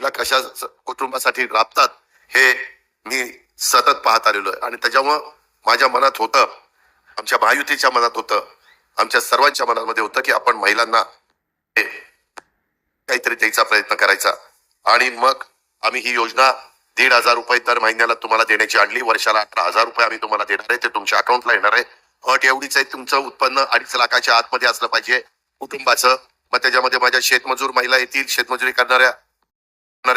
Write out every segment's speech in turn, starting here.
महिला कशा कुटुंबासाठी राबतात हे मी सतत पाहत आलेलो आहे. आणि त्याच्यामुळं माझ्या मनात होतं, आमच्या महायुतीच्या मनात होतं, आमच्या सर्वांच्या मनामध्ये होतं की आपण महिलांना काहीतरी द्यायचा प्रयत्न करायचा. आणि मग आम्ही ही योजना 1,500 रुपये दर महिन्याला तुम्हाला देण्याची आणली. वर्षाला 18,000 रुपये आम्ही तुम्हाला देणार आहे, ते तुमच्या अकाउंटला येणार आहे. अट एवढीच आहे, तुमचं उत्पन्न 2.5 लाखाच्या आतमध्ये असलं पाहिजे कुटुंबाचं. मग त्याच्यामध्ये माझ्या शेतमजूर महिला येतील, शेतमजुरी करणाऱ्या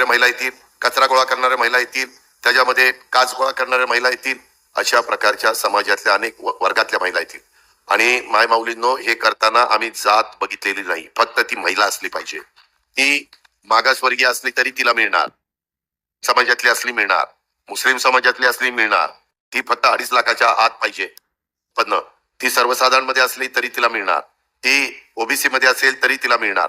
महिला येतील, कचरा गोळा करणाऱ्या महिला येतील, त्याच्यामध्ये काच गोळा करणाऱ्या महिला येतील, अशा प्रकारच्या समाजातल्या अनेक वर्गातल्या महिला येतील. आणि माय माऊलींनो, हे करताना आम्ही जात बघितलेली नाही, फक्त ती महिला असली पाहिजे. ती मागासवर्गीय असली तरी तिला मिळणार, समाजातली असली मिळणार, मुस्लिम समाजातली असली मिळणार. ती फक्त 2.5 लाखाच्या आत पाहिजे पण ती सर्वसाधारण मध्ये असली तरी तिला मिळणार, ती ओबीसी मध्ये असेल तरी तिला मिळणार,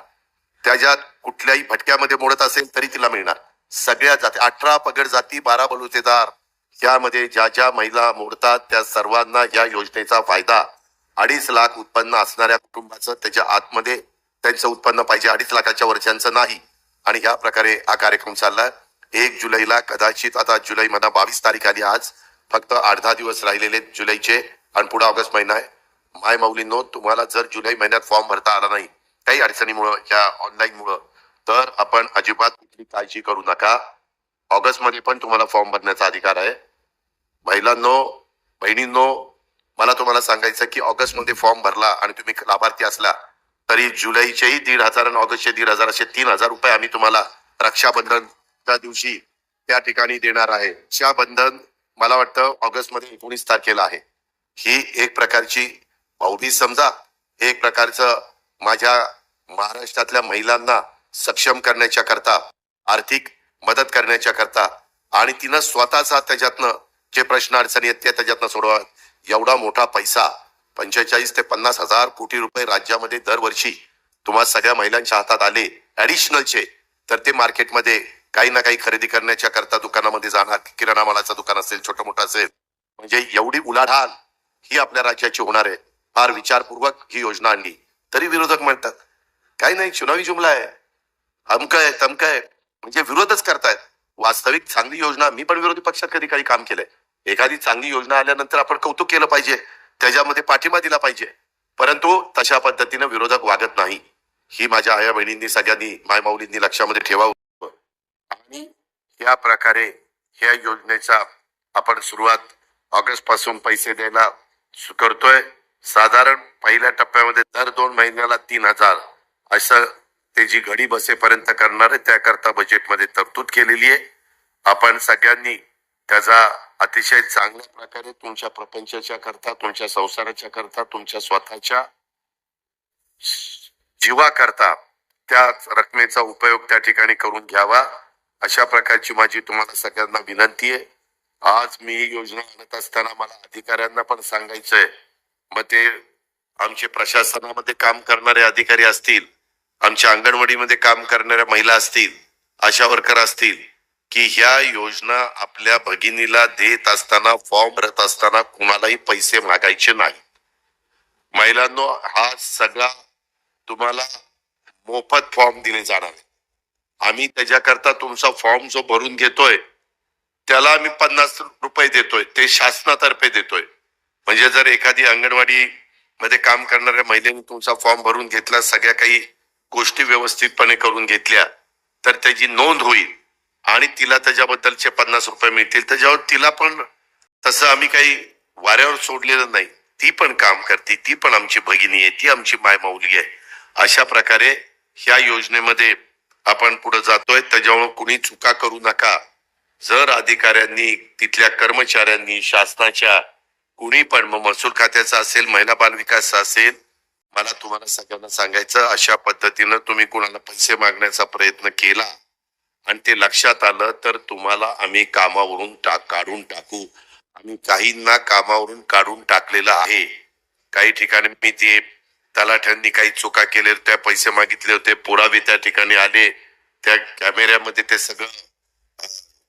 त्याच्यात कुठल्याही भटक्यामध्ये मोडत असेल तरी तिला मिळणार. सगळ्या जाती, 18 पगड जाती, 12 बलुतेदार, यामध्ये ज्या ज्या महिला मोडतात त्या सर्वांना या योजनेचा फायदा 2.5 लाख उत्पन्न असणाऱ्या कुटुंबाचं त्याच्या आतमध्ये त्यांचं उत्पन्न पाहिजे, 2.5 लाखाच्या वरच्यांचं नाही. आणि ह्या प्रकारे हा कार्यक्रम चाललाय. 1 जुलैला कदाचित, आता जुलै महिना 22 तारीख आली, आज फक्त 8-10 दिवस राहिलेले जुलैचे आणि पुढे ऑगस्ट महिना आहे. माय माऊलींनो, तुम्हाला जर जुलै महिन्यात फॉर्म भरता आला नाही काही अडचणीमुळं, या ऑनलाईन मुळे, तर आपण अजिबात कुठली काळजी करू नका. ऑगस्ट मध्ये पण तुम्हाला फॉर्म भरण्याचा अधिकार आहे. महिलांनो, बहिणींनो, मला तुम्हाला सांगायचं की ऑगस्ट मध्ये फॉर्म भरला आणि तुम्ही लाभार्थी असला तरी जुलैचेही 1,500 आणि ऑगस्टचे 1,500 असे 3,000 रुपये आम्ही तुम्हाला रक्षाबंधनच्या दिवशी त्या ठिकाणी देणार आहे. रक्षाबंधन मला वाटतं ऑगस्ट मध्ये 19 तारखेला आहे. ही एक प्रकारची भाऊबीज समजा, एक प्रकारचं माझ्या महाराष्ट्रातल्या महिलांना सक्षम करण्याच्या करता, आर्थिक मदत करण्याच्या करता, आणि तिनं स्वतःचा त्याच्यातनं जे प्रश्न अडचणी आहेत त्या त्याच्यातनं सोडवा. एवढा मोठा पैसा 45 ते 50 हजार कोटी रुपये राज्यामध्ये दरवर्षी तुम्हा सगळ्या महिलांच्या हातात आले ऍडिशनलचे, तर ते मार्केटमध्ये काही ना काही खरेदी करण्याच्या करता दुकानामध्ये जाणार, किराणा मालाचं दुकान असेल, छोटं मोठं असेल, म्हणजे एवढी उलाढाल ही आपल्या राज्याची होणार आहे. फार विचारपूर्वक ही योजना आणली. तरी विरोधक म्हणतात काही नाही, चुनावी जुमला आहे, अमक आहे तमक आहे, म्हणजे विरोधच करतायत. वास्तविक चांगली योजना, मी पण विरोधी पक्षात कधी काही काम केलंय, एखादी चांगली योजना आल्यानंतर आपण कौतुक केलं पाहिजे, त्याच्यामध्ये पाठिंबा दिला पाहिजे, परंतु तशा पद्धतीने विरोधक वागत नाही. ही माझ्या आया बहिणींनी, सगळ्यांनी, माय माऊलींनी लक्षामध्ये ठेवावं. आणि या प्रकारे ह्या योजनेचा आपण सुरुवात ऑगस्ट पासून पैसे द्यायला करतोय. साधारण पहिल्या टप्प्यामध्ये दर 2 महिन्याला 3,000 असं ते जी घडी बसेपर्यंत करणार आहे, त्याकरता बजेटमध्ये तरतूद केलेली आहे. आपण सगळ्यांनी त्याचा अतिशय चांगल्या प्रकारे तुमच्या प्रपंचाच्या करता, तुमच्या संसाराच्या करता, तुमच्या स्वतःच्या जीवाकरता त्या रकमेचा उपयोग त्या ठिकाणी करून घ्यावा, अशा प्रकारची माझी तुम्हाला सगळ्यांना विनंती आहे. आज मी ही योजना आणत असताना मला अधिकाऱ्यांना पण सांगायचंय, मग ते आमचे प्रशासनामध्ये काम करणारे अधिकारी असतील, आमच्या अंगणवाडीमध्ये काम करणाऱ्या महिला असतील, आशा वर्कर असतील, की ह्या योजना आपल्या भगिनीला देत असताना, फॉर्म भरत असताना कुणालाही पैसे मागायचे नाही. महिलांनो, हा सगळा तुम्हाला मोफत फॉर्म दिले जाणार आहे. आम्ही त्याच्याकरता तुमचा फॉर्म जो भरून घेतोय त्याला आम्ही 50 रुपये देतोय, ते शासनातर्फे देतोय. म्हणजे जर एखादी अंगणवाडी मध्ये काम करणाऱ्या महिलेने तुमचा फॉर्म भरून घेतला, सगळ्या काही गोष्टी व्यवस्थितपणे करून घेतल्या, तर त्याची नोंद होईल आणि तिला त्याच्याबद्दलचे 50 रुपये मिळतील. त्याच्यावर तिला पण तसं आम्ही काही वाऱ्यावर सोडलेलं नाही, ती पण काम करते, ती पण आमची भगिनी आहे, ती आमची माय माऊली आहे. अशा प्रकारे ह्या योजनेमध्ये आपण पुढे जातोय. त्याच्यामुळे कुणी चुका करू नका. जर अधिकाऱ्यांनी, तिथल्या कर्मचाऱ्यांनी, शासनाच्या कुणी पण, मग महसूल खात्याचा असेल, महिला बाल विकास असेल, मला तुम्हाला सगळ्यांना सांगायचं, अशा पद्धतीनं तुम्ही कुणाला पैसे मागण्याचा प्रयत्न केला आणि ते लक्षात आलं तर तुम्हाला आम्ही कामावरून काढून टाकू. आम्ही काहींना कामावरून काढून टाकलेलं आहे. काही ठिकाणी मी ते तलाठ्यांनी काही चुका केल्या, त्या पैसे मागितले होते, पुरावे त्या ठिकाणी आले, त्या कॅमेऱ्यामध्ये ते सगळं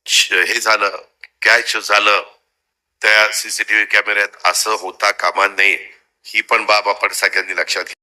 हे झालं, कॅच झालं त्या सीसीटीव्ही कॅमेऱ्यात. असं होता कामा नये, ही पण बाब आपण सगळ्यांनी लक्षात घ्या.